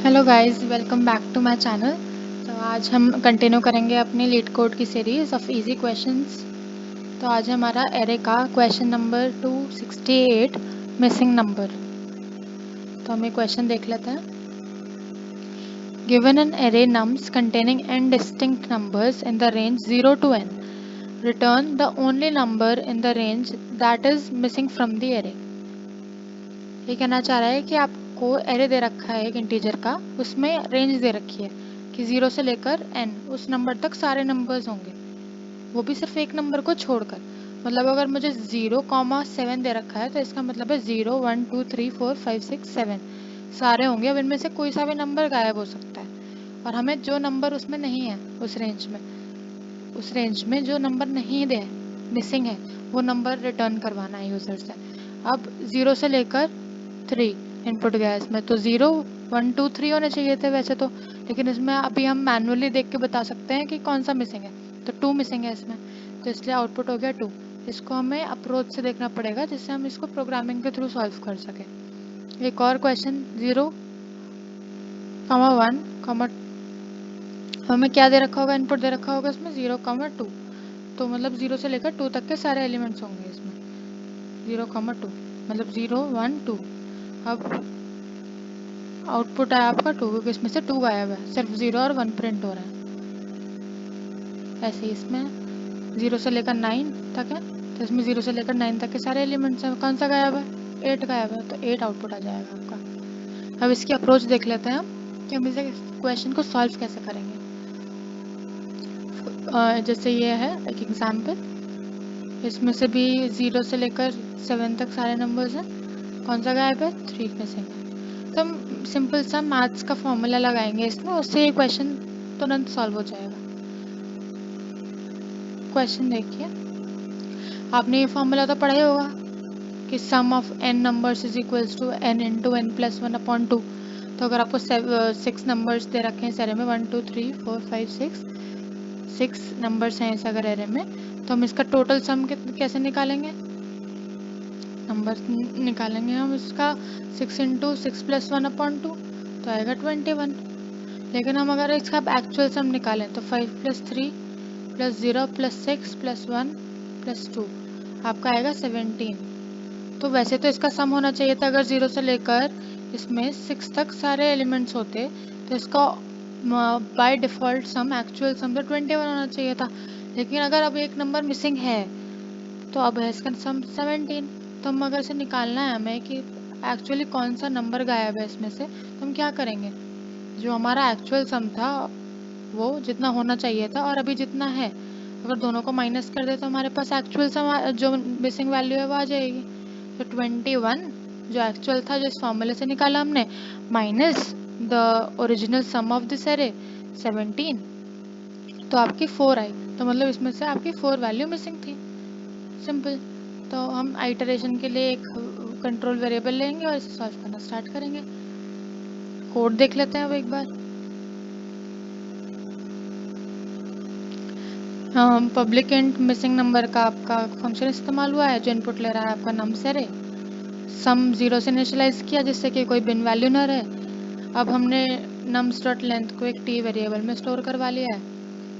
Hello guys, welcome back to my channel. तो आज हम कंटिन्यू करेंगे अपनी लीड कोड की सीरीज ऑफ इजी क्वेश्चंस। तो आज हमारा एरे का क्वेश्चन नंबर 268 मिसिंग नंबर। तो हम ये क्वेश्चन देख लेते हैं। Given an array nums containing n distinct numbers in the range 0 to n, return the only number in the range that is missing from the array। ये कहना चाह रहा है कि आपको एरे दे रखा है एक इंटीजर का, उसमें रेंज दे रखी है कि 0 से लेकर n उस नंबर तक सारे नंबर्स होंगे, वो भी सिर्फ एक नंबर को छोड़कर। मतलब अगर मुझे 0,7 दे रखा है तो इसका मतलब है 0 1 2 3 4 5 6 7 सारे होंगे। अब इनमें से कोई सा भी नंबर गायब हो सकता है और हमें जो नंबर उसमें नहीं है उस रेंज में जो नंबर नहीं दे मिसिंग है वो नंबर रिटर्न करवाना है यूज़र से। अब 0 से लेकर 3 इनपुट गया इसमें, तो 0 1 2 3 होने चाहिए थे वैसे तो, लेकिन इसमें अभी हम मैनुअली देख के बता सकते हैं कि कौन सा मिसिंग है। तो 2 मिसिंग है इसमें, तो इसलिए आउटपुट हो गया 2। इसको हमें अप्रोच से देखना पड़ेगा जिससे हम इसको प्रोग्रामिंग के थ्रू सॉल्व कर सकें। एक और क्वेश्चन 0, 1, हमें क्या दे रखा होगा, इनपुट दे रखा होगा इसमें 0, 2। तो मतलब 0 से लेकर 2 तक के सारे एलिमेंट्स होंगे इसमें। 0, 2 मतलब 0 1 2। अब आउटपुट है आपका 2 क्योंकि इसमें से 2 गायब है, सिर्फ 0 और 1 प्रिंट हो रहा है। ऐसे ही इसमें 0 से लेकर 9 तक है, तो इसमें 0 से लेकर 9 तक के सारे एलिमेंट्स हैं। कौन सा गायब है? 8 गायब है, तो 8 आउटपुट आ जाएगा आपका। अब इसकी अप्रोच देख लेते हैं हम कि हम इसे क्वेश्चन को सॉल्व कैसे करेंगे। जैसे ये है एक एग्जाम्पल, इसमें से भी 0 से लेकर 7 तक सारे नंबर्स हैं। कौन सा गायब है? 3 मिसिंग है। तो हम सिंपल सा मैथ्स का फॉर्मूला लगाएंगे इसमें, उससे ये क्वेश्चन तुरंत सॉल्व हो जाएगा। क्वेश्चन देखिए, आपने ये फॉर्मूला तो पढ़ा ही होगा कि sum of n numbers is equals to n into n plus 1 upon 2। तो अगर आपको 6 नंबर्स दे रखे हैं इस एरे में, 1 2 3 4 5 6 नंबर्स हैं इस अगर एरे में, तो हम इसका टोटल सम कैसे निकालेंगे? नंबर निकालेंगे हम इसका 6 इंटू 6 प्लस 1 अपॉन 2, तो आएगा 21। लेकिन हम अगर इसका एक्चुअल सम निकालें तो 5 plus 3 plus 0 plus 6 plus 1 plus 2 आपका आएगा 17। तो वैसे तो इसका सम होना चाहिए था, अगर 0 से लेकर इसमें 6 तक सारे एलिमेंट्स होते तो इसका बाय डिफ़ॉल्ट सम एक्चुअल सम तो 21 होना चाहिए था। लेकिन अगर अब एक नंबर मिसिंग है तो अब है इसका सम 17। तो हम अगर इसे निकालना है हमें कि एक्चुअली कौन सा नंबर गायब है इसमें से, तो हम क्या करेंगे? जो हमारा एक्चुअल सम था वो जितना होना चाहिए था और अभी जितना है, अगर दोनों को माइनस कर दे तो हमारे पास एक्चुअल सम जो मिसिंग वैल्यू है वो आ जाएगी। तो 21 जो एक्चुअल था, जो इस फॉर्मूले से निकाला हमने, minus the original sum of this array 17, तो आपकी 4 आई। तो मतलब इसमें से आपकी 4 वैल्यू मिसिंग थी। सिंपल। तो हम आइटरेशन के लिए एक कंट्रोल वेरिएबल लेंगे और इसे सॉल्व करना स्टार्ट करेंगे। कोड देख लेते हैं अब एक बार। पब्लिक इंट मिसिंग नंबर का आपका फंक्शन इस्तेमाल हुआ है जो इनपुट ले रहा है आपका नम से रे। सम 0 से इनिशियलाइज किया जिससे कि कोई बिन वैल्यू ना रहे। अब हमने नम्स डॉट लेंथ को एक टी वेरिएबल में स्टोर करवा लिया है।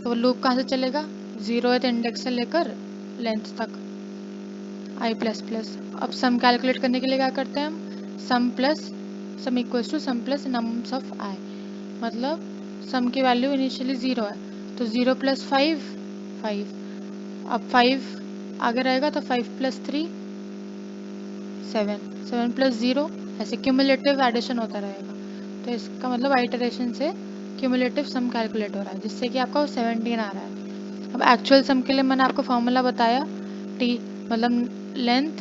तो लूप कहाँ से चलेगा? 0th इंडेक्स से लेकर लेंथ तक आई प्लस प्लस। अब सम कैलकुलेट करने के लिए क्या करते हैं हम? Sum equals to sum plus nums of I. मतलब सम की वैल्यू इनिशियली 0 है, तो 0 प्लस 5 5। अब 5 आगे रहेगा तो 5 प्लस 3 7 7 प्लस 0, ऐसे क्यूमुलेटिव एडिशन होता रहेगा। तो इसका मतलब आइटरेशन से क्यूमुलेटिव सम कैलकुलेट हो रहा है जिससे कि आपका 17 आ रहा है। अब एक्चुअल सम के लिए मैंने आपको फॉर्मूला बताया, टी मतलब लेंथ,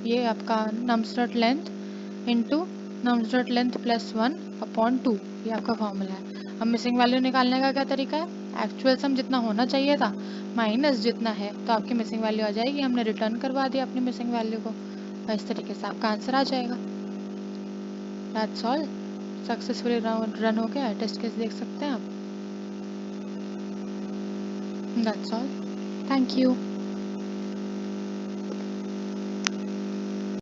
ये आपका nums dot length into nums dot length plus 1 upon 2, ये आपका फॉर्मूला है। अब मिसिंग वैल्यू निकालने का क्या तरीका है? एक्चुअल सम जितना होना चाहिए था माइनस जितना है, तो आपकी मिसिंग वैल्यू आ जाएगी। हमने रिटर्न करवा दिया अपनी मिसिंग वैल्यू को, और इस तरीके से आपका आंसर आ जाएगा। That's all. सक्सेसफुली रन हो गया, टेस्ट केस देख सकते हैं आप। That's all, thank you.